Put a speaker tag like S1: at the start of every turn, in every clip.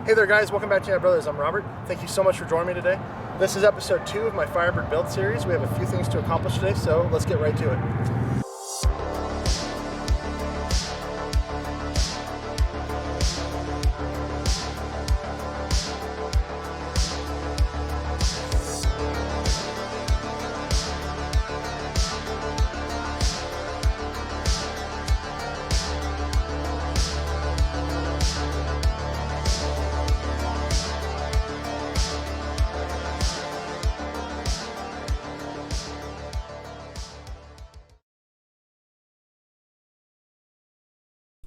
S1: Hey there guys, welcome back to United Brothers. I'm Robert. Thank you so much for joining me today. This is episode 2 of my Firebird build series. We have a few things to accomplish today, so let's get right to it.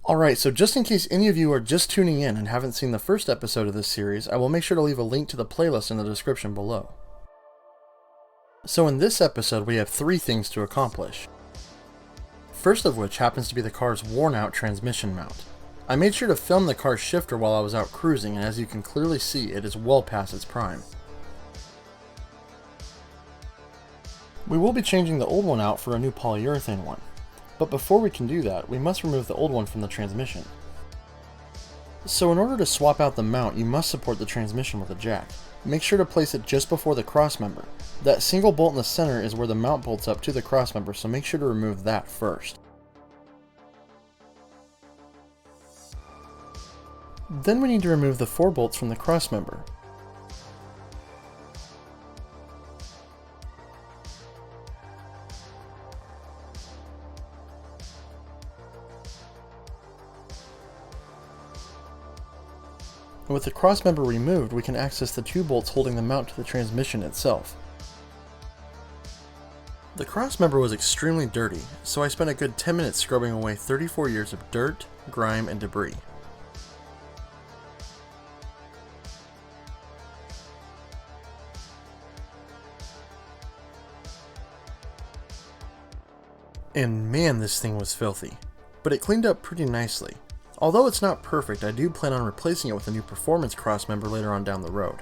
S1: Alright, so just in case any of you are just tuning in and haven't seen the first episode of this series, I will make sure to leave a link to the playlist in the description below. So in this episode we have 3 things to accomplish. First of which happens to be the car's worn out transmission mount. I made sure to film the car's shifter while I was out cruising, and as you can clearly see, it is well past its prime. We will be changing the old one out for a new polyurethane one. But before we can do that, we must remove the old one from the transmission. So in order to swap out the mount, you must support the transmission with a jack. Make sure to place it just before the crossmember. That single bolt in the center is where the mount bolts up to the crossmember, so make sure to remove that first. Then we need to remove the 4 bolts from the crossmember. And with the crossmember removed, we can access the 2 bolts holding the mount to the transmission itself. The crossmember was extremely dirty, so I spent a good 10 minutes scrubbing away 34 years of dirt, grime, and debris. And man, this thing was filthy. But it cleaned up pretty nicely. Although it's not perfect, I do plan on replacing it with a new performance crossmember later on down the road.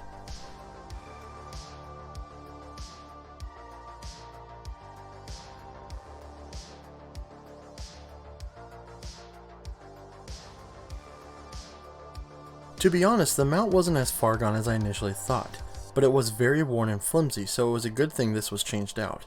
S1: To be honest, the mount wasn't as far gone as I initially thought, but it was very worn and flimsy, so it was a good thing this was changed out.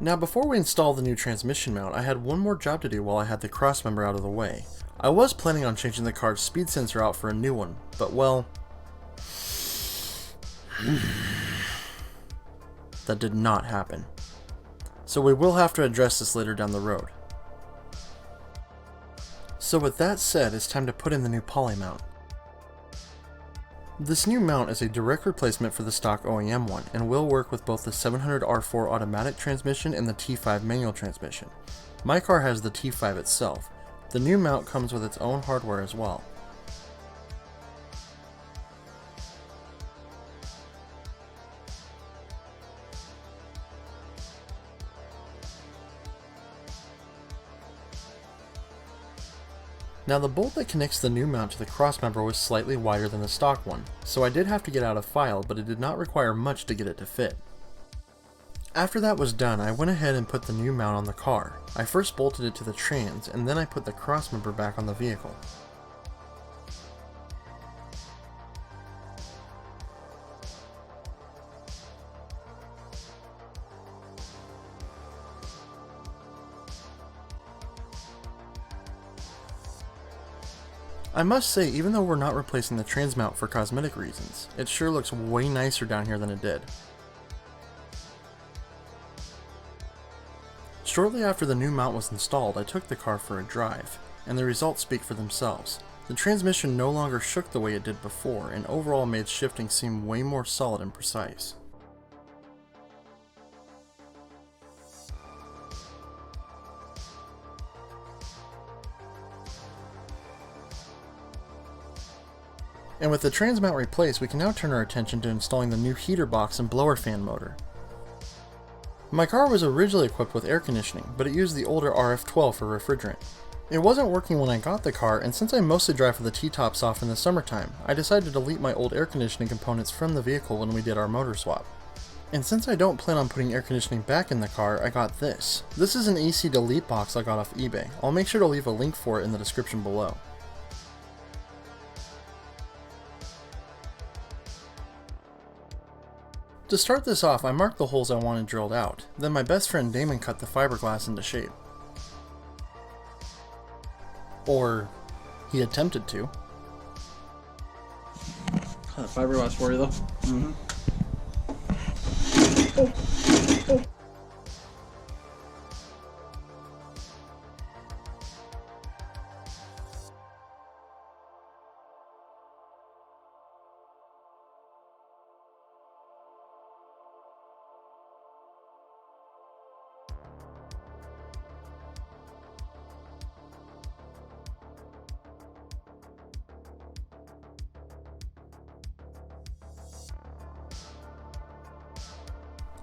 S1: Now before we install the new transmission mount, I had one more job to do while I had the crossmember out of the way. I was planning on changing the car's speed sensor out for a new one, but well... that did not happen. So we will have to address this later down the road. So with that said, it's time to put in the new poly mount. This new mount is a direct replacement for the stock OEM one, and will work with both the 700R4 automatic transmission and the T5 manual transmission. My car has the T5 itself. The new mount comes with its own hardware as well. Now the bolt that connects the new mount to the crossmember was slightly wider than the stock one, so I did have to get out a file, but it did not require much to get it to fit. After that was done, I went ahead and put the new mount on the car. I first bolted it to the trans, and then I put the crossmember back on the vehicle. I must say, even though we're not replacing the trans mount for cosmetic reasons, it sure looks way nicer down here than it did. Shortly after the new mount was installed, I took the car for a drive, and the results speak for themselves. The transmission no longer shook the way it did before, and overall made shifting seem way more solid and precise. And with the trans mount replaced, we can now turn our attention to installing the new heater box and blower fan motor. My car was originally equipped with air conditioning, but it used the older RF12 for refrigerant. It wasn't working when I got the car, and since I mostly drive with the T-tops off in the summertime, I decided to delete my old air conditioning components from the vehicle when we did our motor swap. And since I don't plan on putting air conditioning back in the car, I got this. This is an AC Delete box I got off eBay. I'll make sure to leave a link for it in the description below. To start this off, I marked the holes I wanted drilled out. Then my best friend Damon cut the fiberglass into shape. Or he attempted to.
S2: Cut the fiberglass for you though. Mm-hmm. Oh.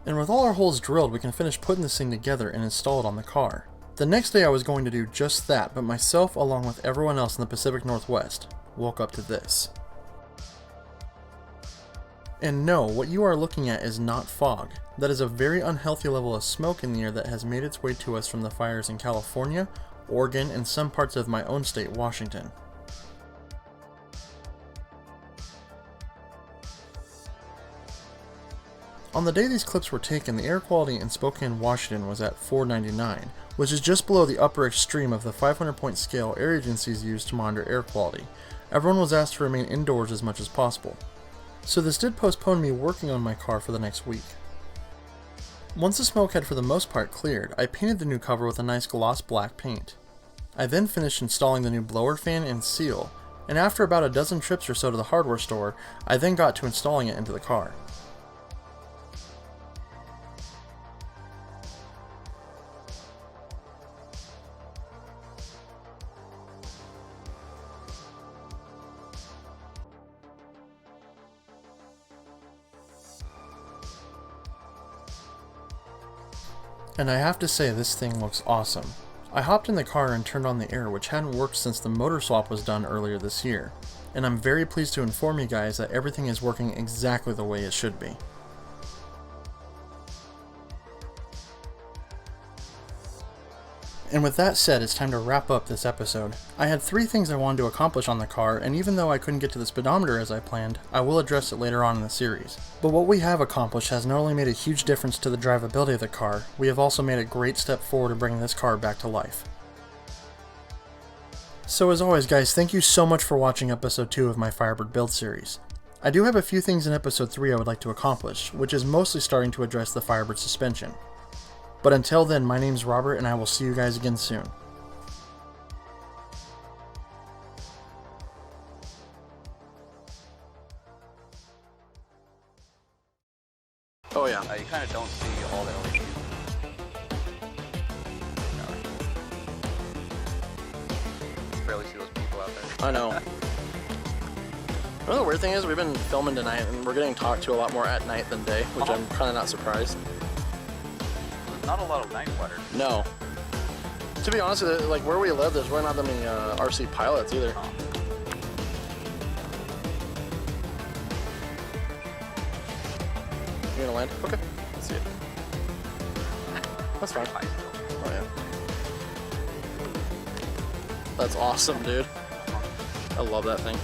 S1: And with all our holes drilled, we can finish putting this thing together and install it on the car. The next day I was going to do just that, but myself, along with everyone else in the Pacific Northwest, woke up to this. And no, what you are looking at is not fog. That is a very unhealthy level of smoke in the air that has made its way to us from the fires in California, Oregon, and some parts of my own state, Washington. On the day these clips were taken, the air quality in Spokane, Washington was at 499, which is just below the upper extreme of the 500-point scale air agencies use to monitor air quality. Everyone was asked to remain indoors as much as possible. So this did postpone me working on my car for the next week. Once the smoke had for the most part cleared, I painted the new cover with a nice gloss black paint. I then finished installing the new blower fan and seal, and after about a dozen trips or so to the hardware store, I then got to installing it into the car. And I have to say, this thing looks awesome. I hopped in the car and turned on the air, which hadn't worked since the motor swap was done earlier this year. And I'm very pleased to inform you guys that everything is working exactly the way it should be. And with that said, it's time to wrap up this episode. I had 3 things I wanted to accomplish on the car, and even though I couldn't get to the speedometer as I planned, I will address it later on in the series. But what we have accomplished has not only made a huge difference to the drivability of the car, we have also made a great step forward in bringing this car back to life. So as always guys, thank you so much for watching episode 2 of my Firebird build series. I do have a few things in episode 3 I would like to accomplish, which is mostly starting to address the Firebird suspension. But until then, my name's Robert, and I will see you guys again soon. Oh yeah.
S3: You kind of don't see all the LEDs. You barely see those people out there.
S1: I know. You know the weird thing is, we've been filming tonight, and we're getting talked to a lot more at night than day, which I'm kind of not surprised.
S3: Not a lot of night waters.
S1: No. To be honest with you, like where we live, there's really not that many RC pilots either.
S3: Oh.
S1: You gonna land? Okay. Let's see it. That's fine.
S3: High still.
S1: Oh yeah. That's awesome, dude. I love that thing.